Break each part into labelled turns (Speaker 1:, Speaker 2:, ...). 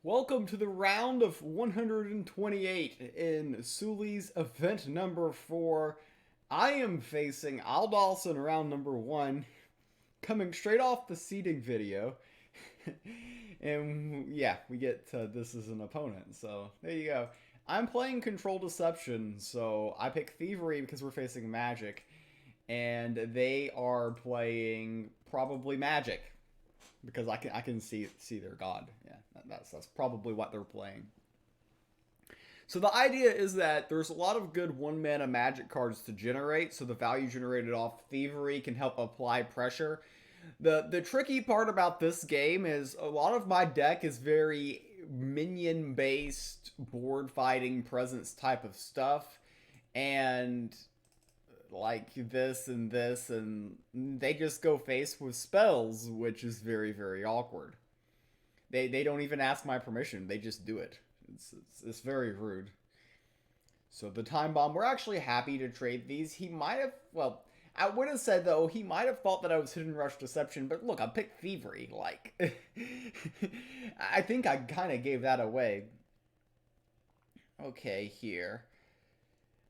Speaker 1: Welcome to the round of 128 in Sully's event number 4. I am facing Aldous in round number 1, coming straight off the seeding video. And yeah, we get this as an opponent, so there you go. I'm playing Control Deception, so I pick Thievery because we're facing Magic, and they are playing probably Magic because I can see their god. Yeah, that's probably what they're playing. So the idea is that there's a lot of good one mana magic cards to generate, so the value generated off thievery can help apply pressure. The tricky part about this game is a lot of my deck is very minion based board fighting presence type of stuff, and like this and they just go face with spells, which is very awkward. They don't even ask my permission, they just do it. It's very rude. So the time bomb, we're actually happy to trade these. He might have, well, I would have said though, he might have thought that I was hidden rush deception, but look, I picked thievery. Like, I think I kind of gave that away. Okay, here.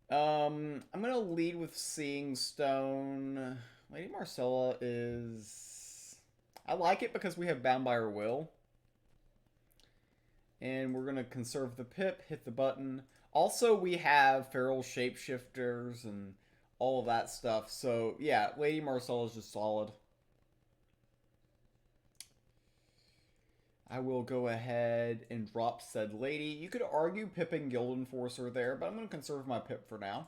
Speaker 1: I'm gonna lead with Seeing Stone. Lady Marcella is... I like it because we have Bound by Her Will. And we're gonna conserve the pip, hit the button. Also, we have Feral Shapeshifters and all of that stuff. So, yeah, Lady Marcella is just solid. I will go ahead and drop said lady. You could argue pipping Guild Enforcer there, but I'm going to conserve my pip for now.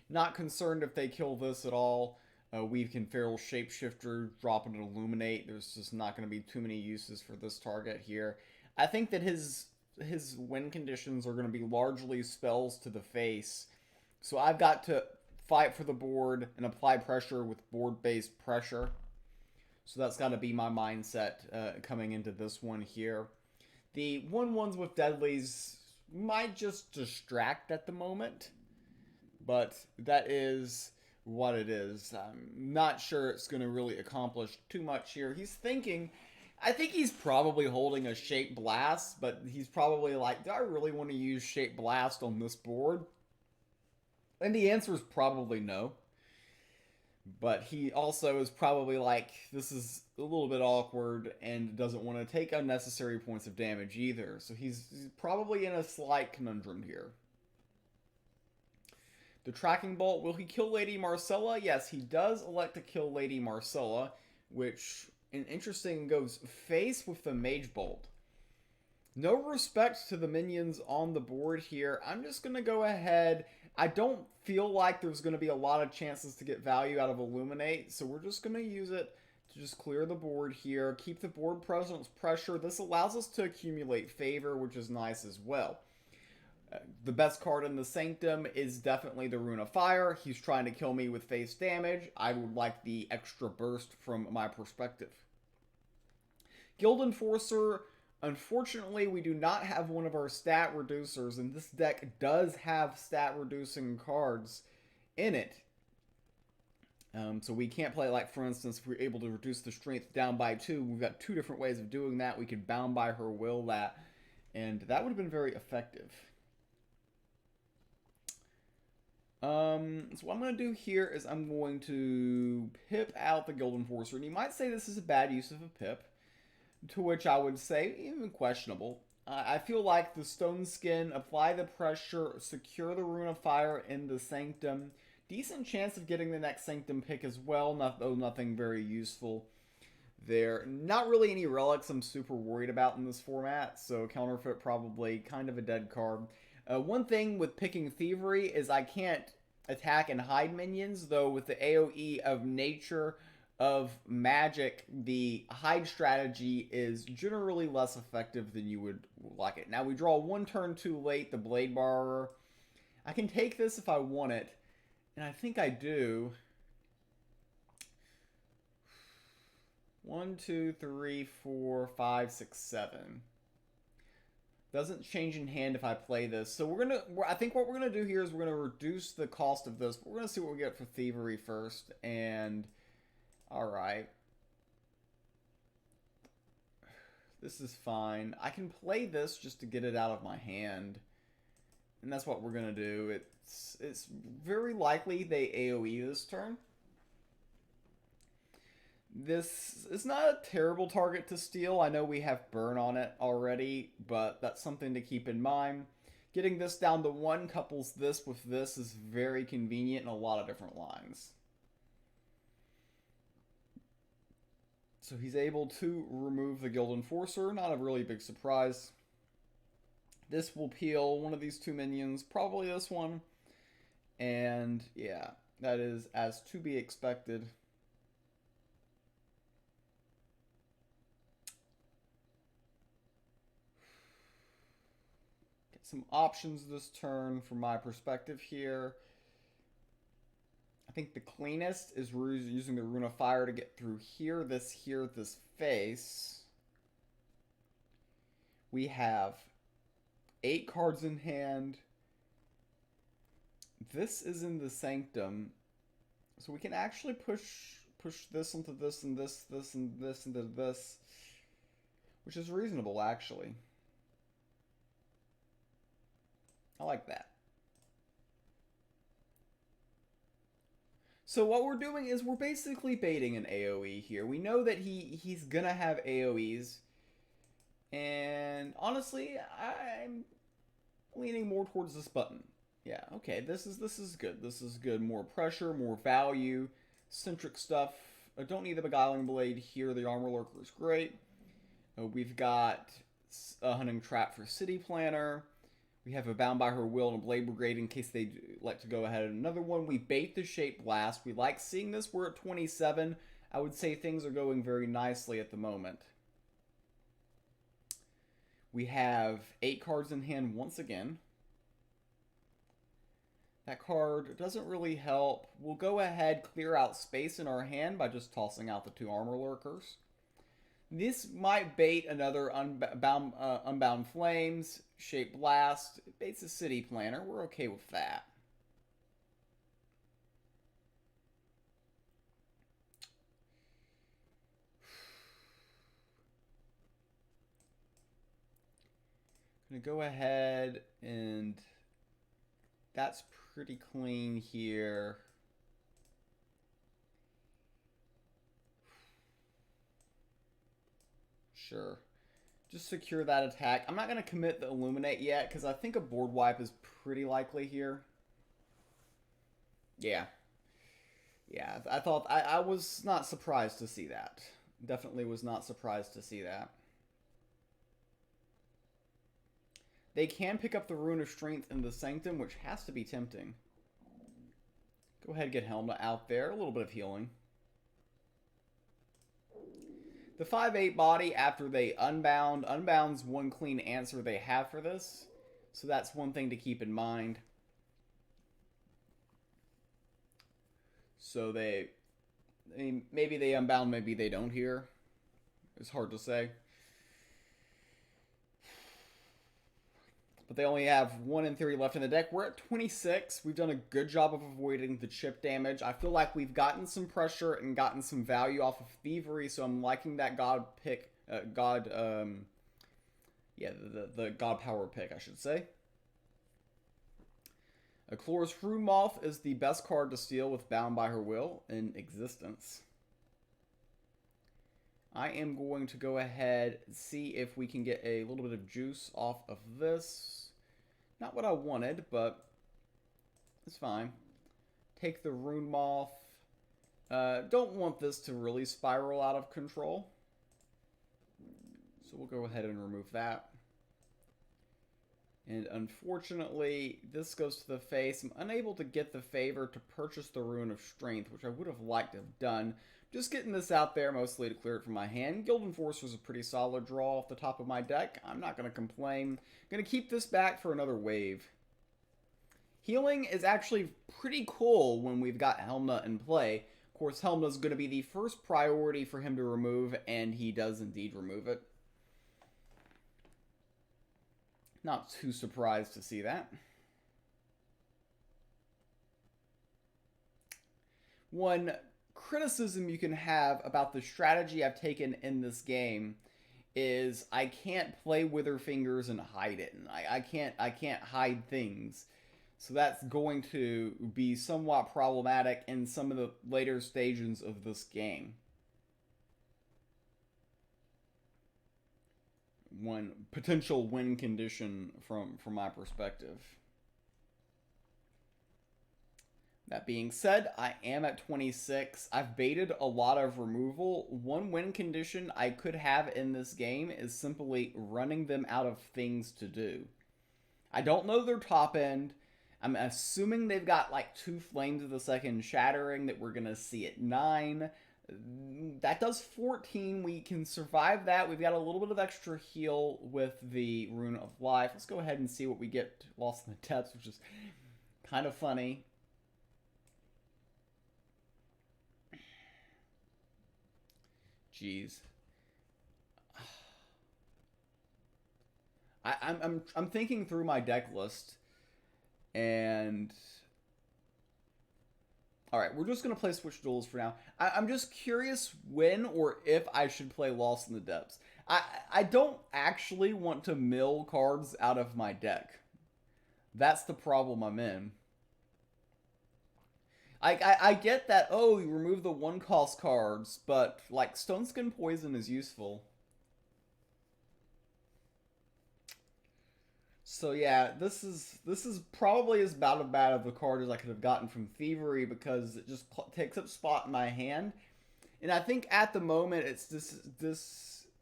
Speaker 1: Not concerned if they kill this at all. We can Feral Shapeshifter, drop an Illuminate. There's just not going to be too many uses for this target here. I think that his win conditions are going to be largely spells to the face. So I've got to fight for the board and apply pressure with board-based pressure. So that's got to be my mindset coming into this one here. The 1/1s with deadlies might just distract at the moment, but that is what it is. I'm not sure it's going to really accomplish too much here. He's thinking, I think he's probably holding a Shape Blast, but he's probably like, do I really want to use Shape Blast on this board? And the answer is probably no. But he also is probably like, this is a little bit awkward and doesn't want to take unnecessary points of damage either. So he's probably in a slight conundrum here. The Tracking Bolt, will he kill Lady Marcella? Yes, he does elect to kill Lady Marcella, which, interesting, goes face with the Mage Bolt. No respect to the minions on the board here. I'm just going to go ahead. I don't feel like there's going to be a lot of chances to get value out of Illuminate, so we're just going to use it to just clear the board here, keep the board presence pressure. This allows us to accumulate favor, which is nice as well. The best card in the Sanctum is definitely the Rune of Fire. He's trying to kill me with face damage. I would like the extra burst from my perspective. Guild Enforcer, unfortunately, we do not have one of our stat reducers, and this deck does have stat reducing cards in it. So we can't play, like, for instance, if we're able to reduce the strength down by 2, we've got 2 different ways of doing that. We could Bound by Her Will that, and that would have been very effective. So what I'm going to do here is I'm going to pip out the Guild Enforcer, and you might say this is a bad use of a pip. To which I would say, even questionable. I feel like the Stone Skin, apply the pressure, secure the Rune of Fire in the Sanctum. Decent chance of getting the next Sanctum pick as well, though nothing very useful there. Not really any relics I'm super worried about in this format, so Counterfeit probably kind of a dead card. One thing with picking Thievery is I can't attack and hide minions, though with the AoE of Nature of Magic, the hide strategy is generally less effective than you would like it. Now we draw 1 turn too late, the Blade Borrower. I can take this if I want it, and I think I do. 1, 2, 3, 4, 5, 6, 7. Doesn't change in hand if I play this. So I think what we're gonna do here is we're gonna reduce the cost of this. But we're gonna see what we get for Thievery first, and all right. This is fine. I can play this just to get it out of my hand. And that's what we're going to do. It's very likely they AoE this turn. This is not a terrible target to steal. I know we have burn on it already, but that's something to keep in mind. Getting this down to 1 couples this with this is very convenient in a lot of different lines. So he's able to remove the Guild Enforcer. Not a really big surprise. This will peel one of these 2 minions, probably this one. And yeah, that is as to be expected. Get some options this turn from my perspective here. I think the cleanest is using the Rune of Fire to get through here, this face. We have 8 cards in hand. This is in the Sanctum. So we can actually push this into this and this and this into this. Which is reasonable, actually. I like that. So what we're doing is we're basically baiting an AoE here. We know that he's gonna have AoEs. And honestly, I'm leaning more towards this button. Yeah, okay, this is good. This is good. More pressure, more value, centric stuff. I don't need the Beguiling Blade here. The Armor Lurker is great. We've got a Hunting Trap for City Planner. We have a Bound by Her Will and a Blade Brigade in case they like to go ahead. And another one, we bait the Shape Blast. We like seeing this. We're at 27. I would say things are going very nicely at the moment. We have 8 cards in hand once again. That card doesn't really help. We'll go ahead, clear out space in our hand by just tossing out the 2 Armor Lurkers. This might bait another Unbound Flames, Shape Blast. It baits a City Planner. We're okay with that. I'm going to go ahead and that's pretty clean here. Sure. Just secure that attack. I'm not going to commit the Illuminate yet because I think a board wipe is pretty likely here. Yeah. Yeah, I was not surprised to see that. Definitely was not surprised to see that. They can pick up the Rune of Strength in the Sanctum, which has to be tempting. Go ahead and get Helma out there. A little bit of healing. The 5/8 body, after they unbounds 1 clean answer they have for this. So that's one thing to keep in mind. So I mean, maybe they unbound, maybe they don't here. It's hard to say. But they only have 1 in theory left in the deck. We're at 26. We've done a good job of avoiding the chip damage. I feel like we've gotten some pressure and gotten some value off of Thievery, so I'm liking that God pick. The God Power pick, I should say. A Chloris Rune Moth is the best card to steal with Bound by Her Will in existence. I am going to go ahead and see if we can get a little bit of juice off of this. Not what I wanted, but it's fine. Take the Rune Moth. Don't want this to really spiral out of control. So we'll go ahead and remove that. And unfortunately, this goes to the face. I'm unable to get the favor to purchase the Rune of Strength, which I would have liked to have done. Just getting this out there mostly to clear it from my hand. Guild Enforcer is a pretty solid draw off the top of my deck. I'm not going to complain. Going to keep this back for another wave. Healing is actually pretty cool when we've got Helmna in play. Of course, Helmna is going to be the first priority for him to remove, and he does indeed remove it. Not too surprised to see that. One criticism you can have about the strategy I've taken in this game is I can't play Wither Fingers and hide it. And I can't hide things. So that's going to be somewhat problematic in some of the later stages of this game. One potential win condition from my perspective. That being said, I am at 26. I've baited a lot of removal. One win condition I could have in this game is simply running them out of things to do. I don't know their top end. I'm assuming they've got like 2 Flames of the Second Shattering that we're going to see at 9. That does 14. We can survive that. We've got a little bit of extra heal with the Rune of Life. Let's go ahead and see what we get. Lost in the Depths, which is kind of funny. Jeez. I'm thinking through my deck list, and all right, we're just gonna play Switch Duels for now. I'm just curious when or if I should play Lost in the Depths. I don't actually want to mill cards out of my deck. That's the problem I'm in. I get that, oh, you remove the 1-cost cards, but, like, Stone Skin Poison is useful. So yeah, this is probably as about of a card as I could have gotten from Thievery, because it just takes up spot in my hand. And I think at the moment it's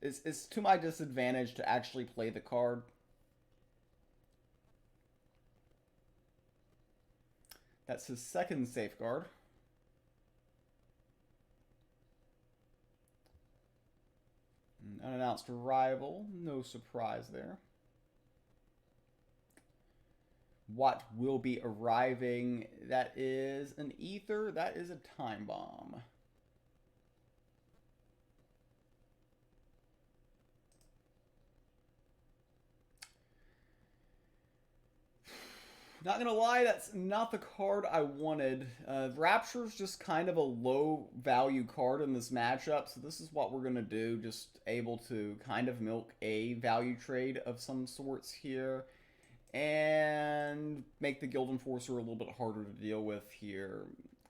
Speaker 1: it's to my disadvantage to actually play the card. That's his second safeguard. Unannounced arrival. No surprise there. What will be arriving? That is an ether. That is a time bomb. Not gonna lie, that's not the card I wanted. Rapture's just kind of a low value card in this matchup, so this is what we're gonna do. Just able to kind of milk a value trade of some sorts here, and make the Guild Enforcer a little bit harder to deal with here.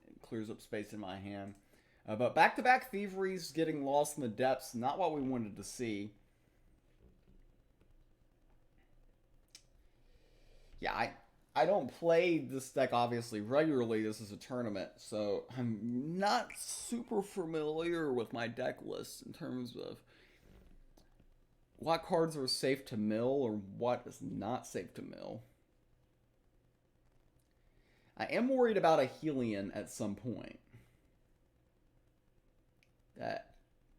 Speaker 1: It clears up space in my hand. But back-to-back Thieveries getting Lost in the Depths, not what we wanted to see. Yeah, I don't play this deck, obviously, regularly. This is a tournament, so I'm not super familiar with my deck list in terms of what cards are safe to mill or what is not safe to mill. I am worried about a Helion at some point. That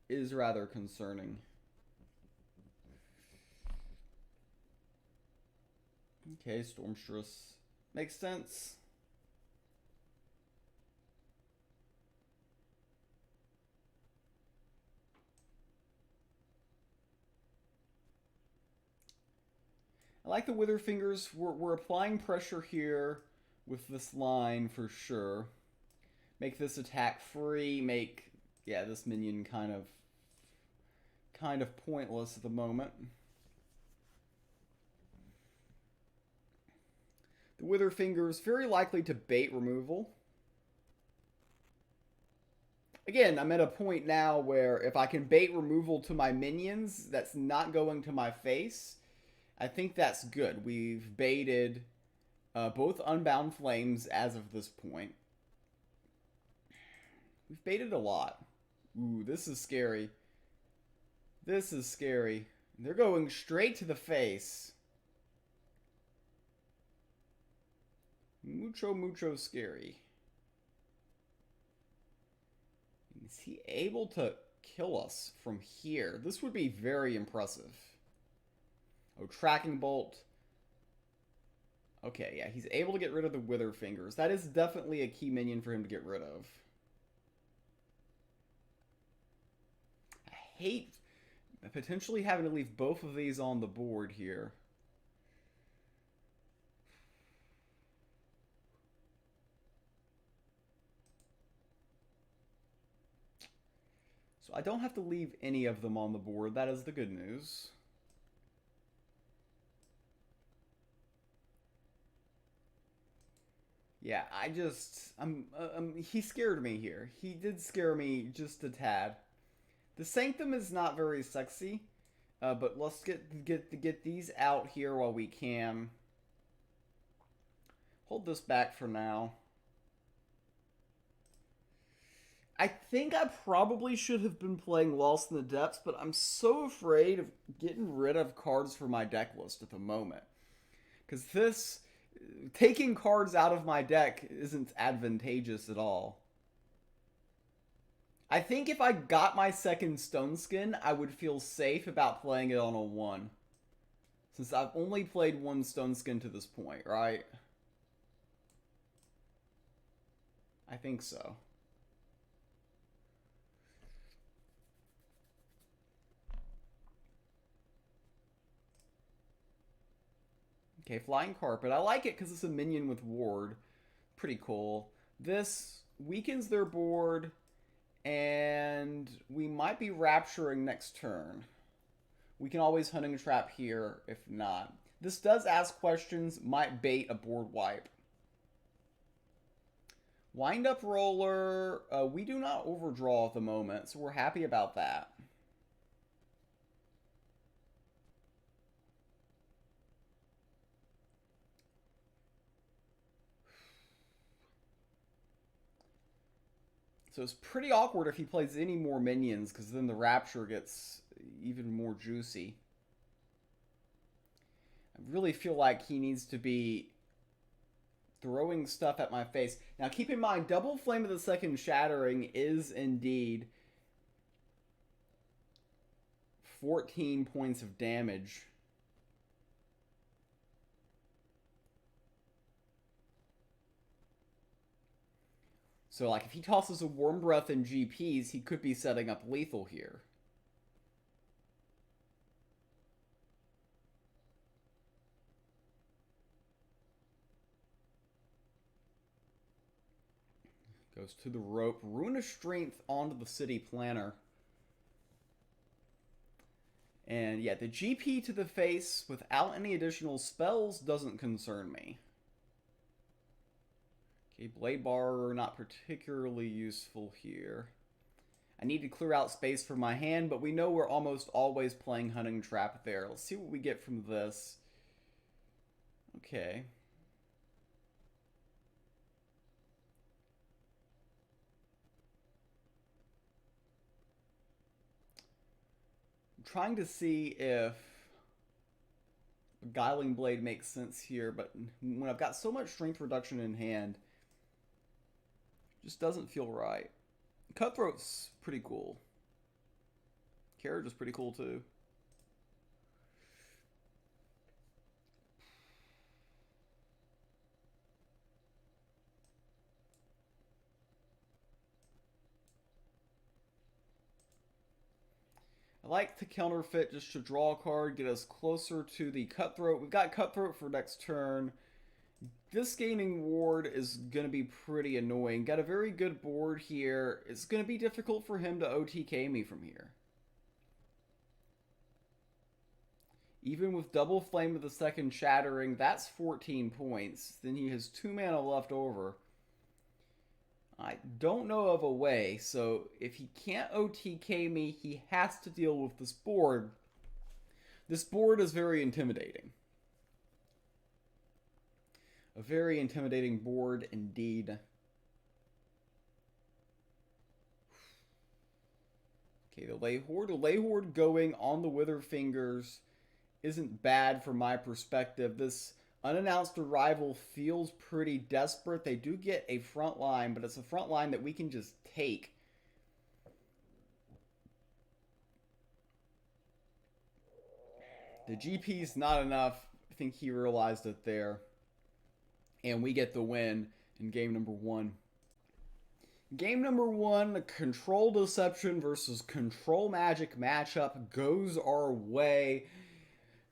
Speaker 1: is rather concerning. Okay, Stormstress makes sense. I like the Wither Fingers. We're applying pressure here with this line for sure. Make this attack free. Make, yeah, this minion kind of pointless at the moment. The Wither Fingers very likely to bait removal. Again, I'm at a point now where if I can bait removal to my minions, that's not going to my face. I think that's good. We've baited both Unbound Flames as of this point. We've baited a lot. Ooh, this is scary. This is scary. They're going straight to the face. Mucho scary. Is he able to kill us from here? This would be very impressive. Oh, Tracking Bolt. Okay, yeah, he's able to get rid of the Wither Fingers. That is definitely a key minion for him to get rid of. I hate potentially having to leave both of these on the board here. So I don't have to leave any of them on the board. That is the good news. Yeah, he scared me here. He did scare me just a tad. The Sanctum is not very sexy, but let's get these out here while we can. Hold this back for now. I think I probably should have been playing Lost in the Depths, but I'm so afraid of getting rid of cards for my deck list at the moment. Because taking cards out of my deck isn't advantageous at all. I think if I got my second Stone Skin, I would feel safe about playing it on a 1. Since I've only played one Stone Skin to this point, right? I think so. Okay, Flying Carpet. I like it because it's a minion with Ward. Pretty cool. This weakens their board, and we might be Rapturing next turn. We can always Hunting Trap here if not. This does ask questions, might bait a board wipe. Wind Up Roller, we do not overdraw at the moment, so we're happy about that. So it's pretty awkward if he plays any more minions, because then the Rapture gets even more juicy. I really feel like he needs to be throwing stuff at my face. Now keep in mind, Double Flame of the Second Shattering is indeed 14 points of damage. So, like, if he tosses a Warm Breath and GPs, he could be setting up lethal here. Goes to the rope. Rune of Strength onto the City Planner. And yeah, the GP to the face without any additional spells doesn't concern me. Okay, Blade Bar, not particularly useful here. I need to clear out space for my hand, but we know we're almost always playing Hunting Trap there. Let's see what we get from this. Okay. I'm trying to see if Beguiling Blade makes sense here, but when I've got so much strength reduction in hand, just doesn't feel right. Cutthroat's pretty cool. Carriage is pretty cool too. I like to counterfeit just to draw a card, get us closer to the Cutthroat. We've got Cutthroat for next turn. This gaining ward is going to be pretty annoying. Got a very good board here. It's going to be difficult for him to OTK me from here. Even with Double Flame of the Second Shattering, that's 14 points. Then he has 2 mana left over. I don't know of a way, so if he can't OTK me, he has to deal with this board. This board is very intimidating. A very intimidating board indeed. Okay, the Lay Horde. The Lay Horde going on the Wither Fingers isn't bad from my perspective. This unannounced arrival feels pretty desperate. They do get a front line, but it's a front line that we can just take. The GP's not enough. I think he realized it there. And we get the win in game number 1. Game number 1, the Control Deception versus Control Magic matchup goes our way.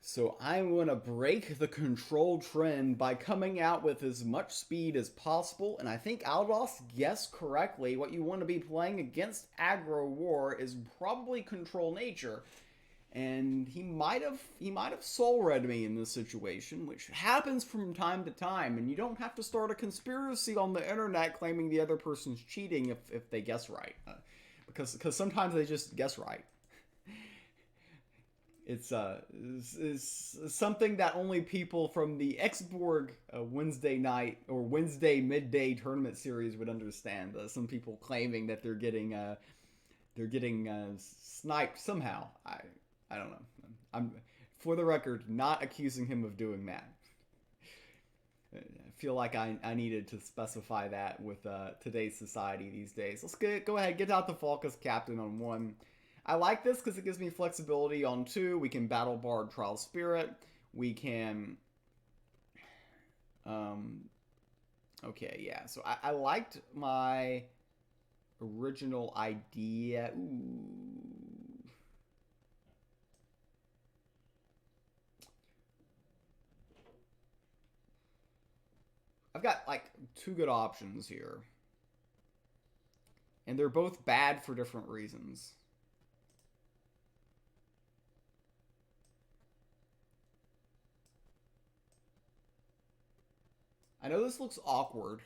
Speaker 1: So I'm going to break the control trend by coming out with as much speed as possible. And I think Aldous guessed correctly. What you want to be playing against aggro war is probably control nature. And he might have soul read me in this situation, which happens from time to time. And you don't have to start a conspiracy on the internet claiming the other person's cheating if they guess right, because sometimes they just guess right. It's is something that only people from the Xborg Wednesday night or Wednesday midday tournament series would understand. Some people claiming that they're getting sniped somehow. I don't know. I'm, for the record, not accusing him of doing that. I feel like I needed to specify that with today's society these days. Let's go ahead, get out the Falcus Captain on 1. I like this because it gives me flexibility on 2. We can Battle Bard Trial Spirit. We can... Okay, yeah. So I liked my original idea. Ooh. I've got, like, 2 good options here. And they're both bad for different reasons. I know this looks awkward,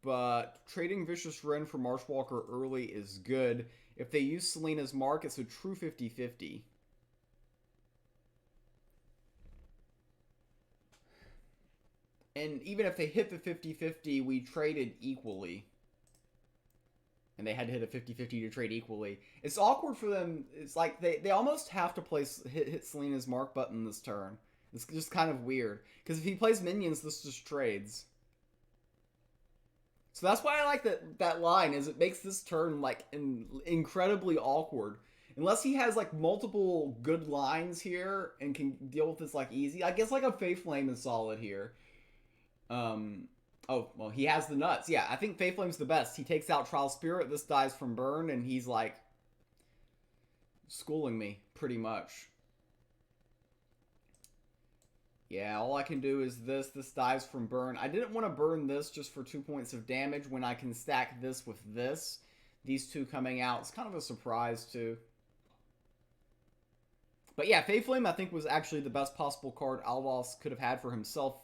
Speaker 1: but trading Vicious Ren for Marshwalker early is good. If they use Selena's Mark, it's a true 50-50. And even if they hit the 50-50, we traded equally. And they had to hit a 50-50 to trade equally. It's awkward for them. It's like they almost have to hit Selena's Mark button this turn. It's just kind of weird. Because if he plays minions, this just trades. So that's why I like that line, is it makes this turn like incredibly awkward. Unless he has like multiple good lines here and can deal with this like easy. I guess like a Faith Flame is solid here. Oh, well, he has the nuts. Yeah, I think Faith Flame's the best. He takes out Trial Spirit, this dies from burn, and he's like schooling me pretty much. Yeah, all I can do is this. This dies from burn. I didn't want to burn this just for 2 points of damage when I can stack this with this. These two coming out. It's kind of a surprise, too. But yeah, Faith Flame, I think, was actually the best possible card Aldous could have had for himself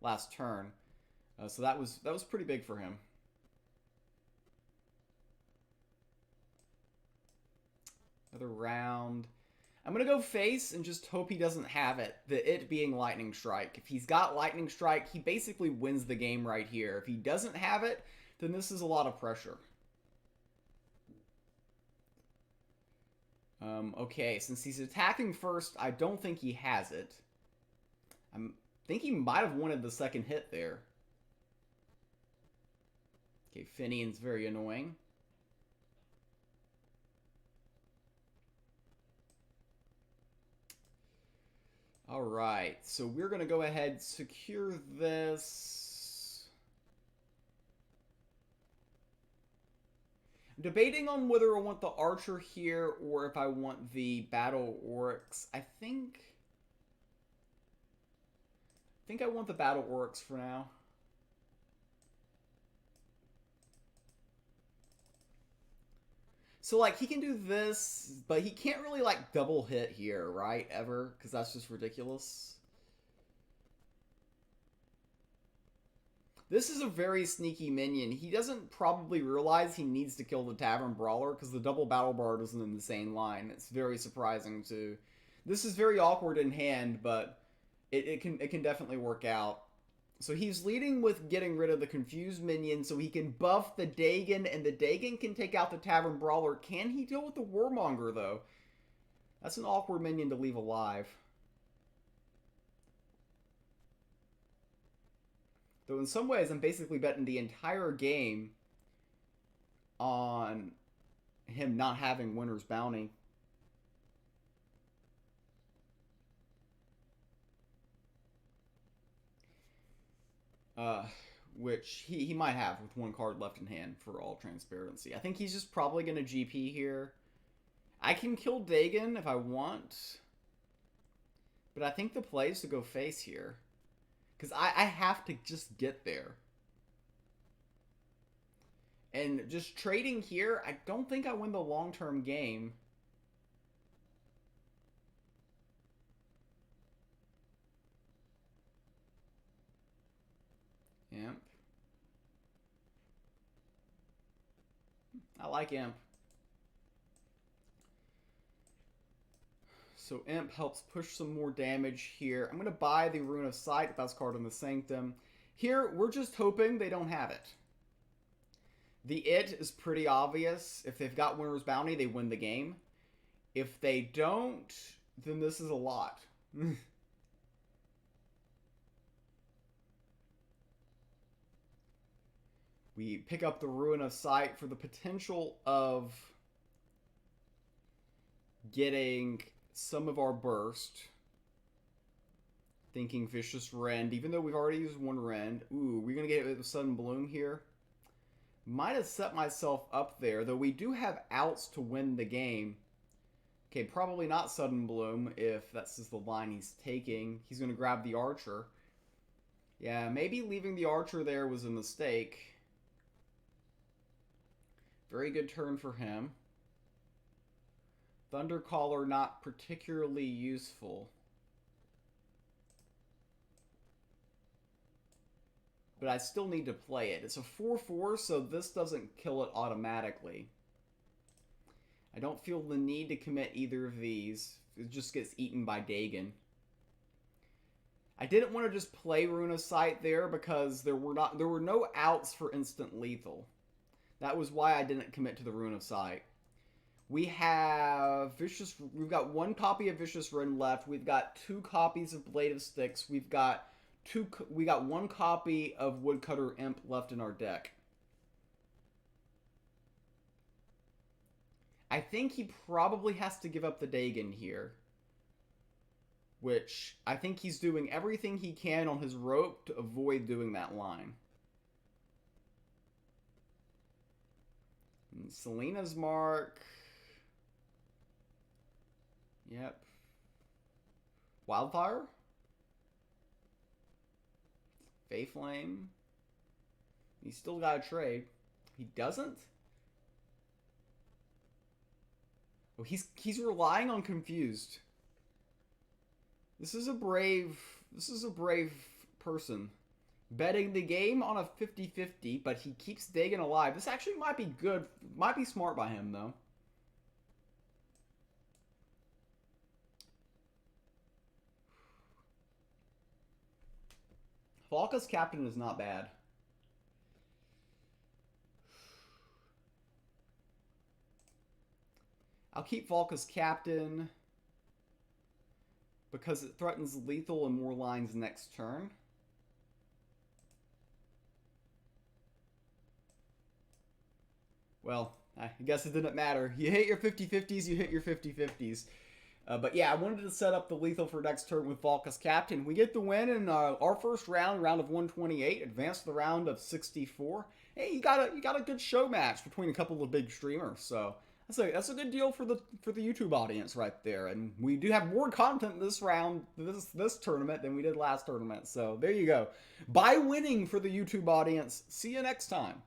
Speaker 1: last turn. So that was pretty big for him. Another round. I'm going to go face and just hope he doesn't have it. It being Lightning Strike. If he's got Lightning Strike, he basically wins the game right here. If he doesn't have it, then this is a lot of pressure. Okay, since he's attacking first, I don't think he has it. I think he might have wanted the second hit there. Okay, Finian's very annoying. All right, so we're going to go ahead and secure this. I'm debating on whether I want the Archer here or if I want the Battle Oryx. I think I want the Battle Oryx for now. So, like, he can do this, but he can't really, like, double hit here, right? Ever? Because that's just ridiculous. This is a very sneaky minion. He doesn't probably realize he needs to kill the Tavern Brawler because the double Battle Bard isn't in the same line. It's very surprising, too. This is very awkward in hand, but it can definitely work out. So he's leading with getting rid of the confused minion so he can buff the Dagon, and the Dagon can take out the Tavern Brawler. Can he deal with the Warmonger, though? That's an awkward minion to leave alive. Though in some ways, I'm basically betting the entire game on him not having Winter's Bounty. Which he might have with one card left in hand for all transparency. I think he's just probably going to GP here. I can kill Dagon if I want. But I think the play is to go face here. Because I have to just get there. And just trading here, I don't think I win the long-term game. Imp. I like Imp. So Imp helps push some more damage here. I'm going to buy the Rune of Sight, best card in the Sanctum. Here, we're just hoping they don't have it. The It is pretty obvious. If they've got Winner's Bounty, they win the game. If they don't, then this is a lot. We pick up the Ruin of Sight for the potential of getting some of our burst. Thinking Vicious Rend, even though we've already used one Rend. Ooh, we're going to get it with Sudden Bloom here. Might have set myself up there, though we do have outs to win the game. Okay, probably not Sudden Bloom if that's just the line he's taking. He's going to grab the Archer. Yeah, maybe leaving the Archer there was a mistake. Very good turn for him. Thundercaller not particularly useful. But I still need to play it. It's a 4/4, so this doesn't kill it automatically. I don't feel the need to commit either of these. It just gets eaten by Dagon. I didn't want to just play Rune of Sight there because there were no outs for instant lethal. That was why I didn't commit to the Rune of Sight. We've got one copy of Vicious Rend left. We've got 2 copies of Blade of Sticks. We got 1 copy of Woodcutter Imp left in our deck. I think he probably has to give up the Dagon here. Which, I think he's doing everything he can on his rope to avoid doing that line. And Selena's Mark. Yep. Wildfire? Faeflame? He's still got a trade. He doesn't? Oh, he's relying on Confused. This is a brave person. Betting the game on a 50-50, but he keeps Dagon alive. This actually might be good. Might be smart by him, though. Falca's Captain is not bad. I'll keep Falca's Captain because it threatens lethal and more lines next turn. Well, I guess it didn't matter. You hit your 50-50s, you hit your 50-50s. But yeah, I wanted to set up the lethal for next turn with Falca's Captain. We get the win in our first round of 128, advanced to the round of 64. Hey, you got a good show match between a couple of big streamers, so that's a good deal for the YouTube audience right there. And we do have more content this round, this tournament than we did last tournament. So there you go. By winning for the YouTube audience. See you next time.